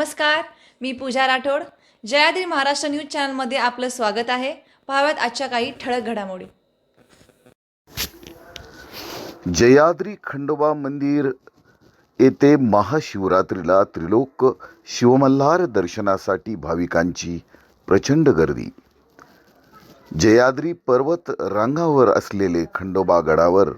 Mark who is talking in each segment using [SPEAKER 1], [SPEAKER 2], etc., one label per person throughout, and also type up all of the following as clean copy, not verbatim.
[SPEAKER 1] नमस्कार, मी पूजा राठोड. जयाद्री महाराष्ट्र न्यूज चॅनलमध्ये आपलं स्वागत आहे. पाहाव्यात आजच्या काही ठळक घडामोडी.
[SPEAKER 2] जयाद्री खंडोबा मंदिर येथे महाशिवरात्रीला त्रिलोक शिवमल्हार दर्शनासाठी भाविकांची प्रचंड गर्दी. जयाद्री पर्वत रांगावर असलेले खंडोबा गडावर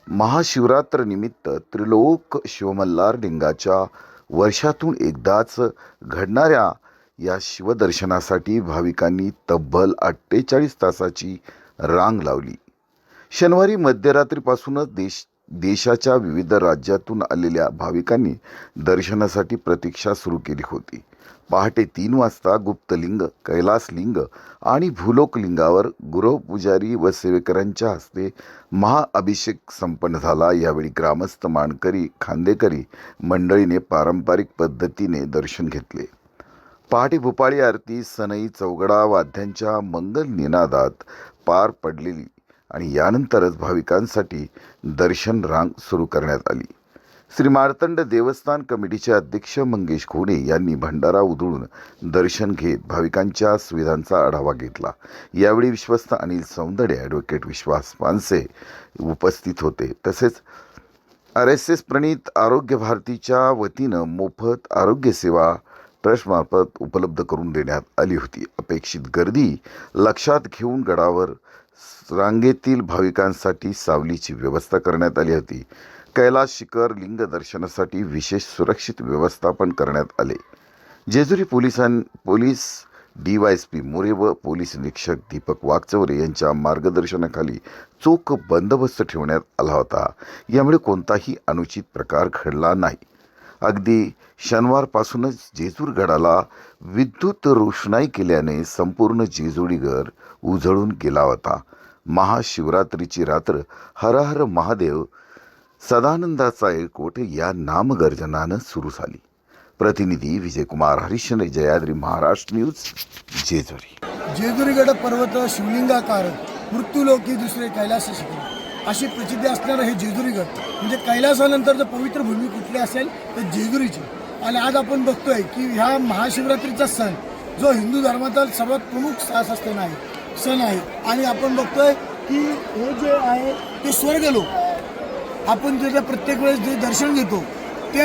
[SPEAKER 2] महाशिवरात्रीनिमित्त त्रिलोक शिवमल्हार लिंगाच्या वर्षातून एकदाच घडणाऱ्या या शिवदर्शनासाठी भाविकांनी तब्बल 48 तासाची रांग लावली. शनिवारी मध्यरात्रीपासूनच देशाच्या विविध राज्यातून आलेल्या भाविकांनी दर्शनासाठी प्रतीक्षा सुरू केली होती. पहाटे 3 वाजता गुप्तलिंग, कैलासलिंग आणि भूलोकलिंगावर गुरवपुजारी व सेवेकऱ्यांच्या हस्ते महाअभिषेक संपन्न झाला. यावेळी ग्रामस्थ, मानकरी, खांदेकरी मंडळीने पारंपरिक पद्धतीने दर्शन घेतले. पहाटे भूपाळी आरती, सनई, चौघडा वाद्यांच्या मंगल निनादात पार पडलेली आणि यानंतरच भाविकांसाठी दर्शन रांग सुरू करण्यात आली. श्री मार्तंड देवस्थान कमिटीचे अध्यक्ष मंगेश खोडे यांनी भंडारा उधळून दर्शन घेत भाविकांच्या सुविधांचा आढावा घेतला. यावेळी विश्वस्त अनिल सौंदडे, ॲडव्होकेट विश्वास पानसे उपस्थित होते. तसेच RSS प्रणीत आरोग्य भारतीच्या वतीनं मोफत आरोग्य सेवा ट्रस्टमार्फत उपलब्ध करून देण्यात आली होती. अपेक्षित गर्दी लक्षात घेऊन गडावर रांगेतील भाविकांसाठी सावलीची व्यवस्था करण्यात आली होती. कैलास शिखर लिंग दर्शनासाठी विशेष सुरक्षित व्यवस्थापन करण्यात आले. जेजुरी पोलीस DYSP मोरे व पोलीस निरीक्षक दीपक वाघचौरे यांच्या मार्गदर्शनाखाली चोख बंदोबस्त ठेवण्यात आला होता. यामुळे कोणताही अनुचित प्रकार घडला नाही. अगदी शनिवारपासूनच जेजूरगडाला विद्युत रोषणाई केल्याने संपूर्ण जेजुरीगर उजळून गेला होता. महाशिवरात्रीची रात्र हर हर महादेव सदानंदाचा एककोट या नामगर्जनानं सुरू झाली. प्रतिनिधी विजयकुमार हरिश्चंद्र, जयाद्री महाराष्ट्र न्यूज, जेजुरी.
[SPEAKER 3] जेजुरीगड पर्वत शिवलिंगाकार, मृत्यूलोकी दुसरे कैलास शिखर अशी प्रसिद्धी असणारं हे जेजुरीगड म्हणजे कैलासानंतर जर पवित्र भूमी कुठली असेल तर जेजुरीची. आणि आज आपण बघतोय की ह्या महाशिवरात्रीचा सण जो हिंदू धर्माचा सर्वात प्रमुख सण आहे आणि आपण बघतोय की हे जे आहे ते स्वर्गलोक, आपण त्याच्या प्रत्येक वेळेस जे दर्शन घेतो ते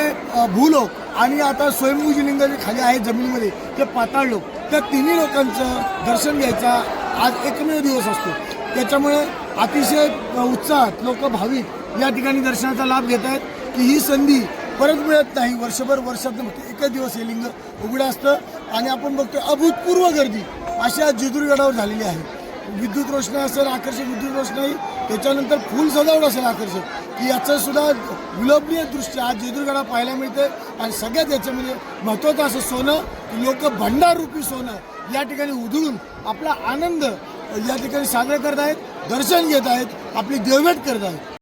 [SPEAKER 3] भूलोक आणि आता स्वयंभूजी लिंग जे खाली आहे जमिनीमध्ये ते पाताळ लोक, त्या तिन्ही लोकांचं दर्शन घ्यायचा आज एकमेव दिवस असतो. त्याच्यामुळे अतिशय उत्साहात लोक भाविक या ठिकाणी दर्शनाचा लाभ घेत आहेत की ही संधी परत मिळत नाही. वर्षातून एकच दिवस हे लिंग उघडं असतं आणि आपण बघतो अभूतपूर्व गर्दी अशा जेजुरीगडावर झालेली आहे. विद्युत रोषणाई असेल, आकर्षक विद्युत रोषणाई, त्याच्यानंतर फुल सजावट असेल आकर्षक, की याचं सुद्धा विलोभनीय दृश्य आज जेजुरीगडावर पाहायला मिळते. आणि सगळ्यात याच्यामध्ये महत्त्वाचं असं सोनं की लोक भंडाररूपी सोनं या ठिकाणी उधळून आपला आनंद या ठिकाणी साजरा करत आहेत, दर्शन घेत आहेत, आपली देवभेट करत आहेत.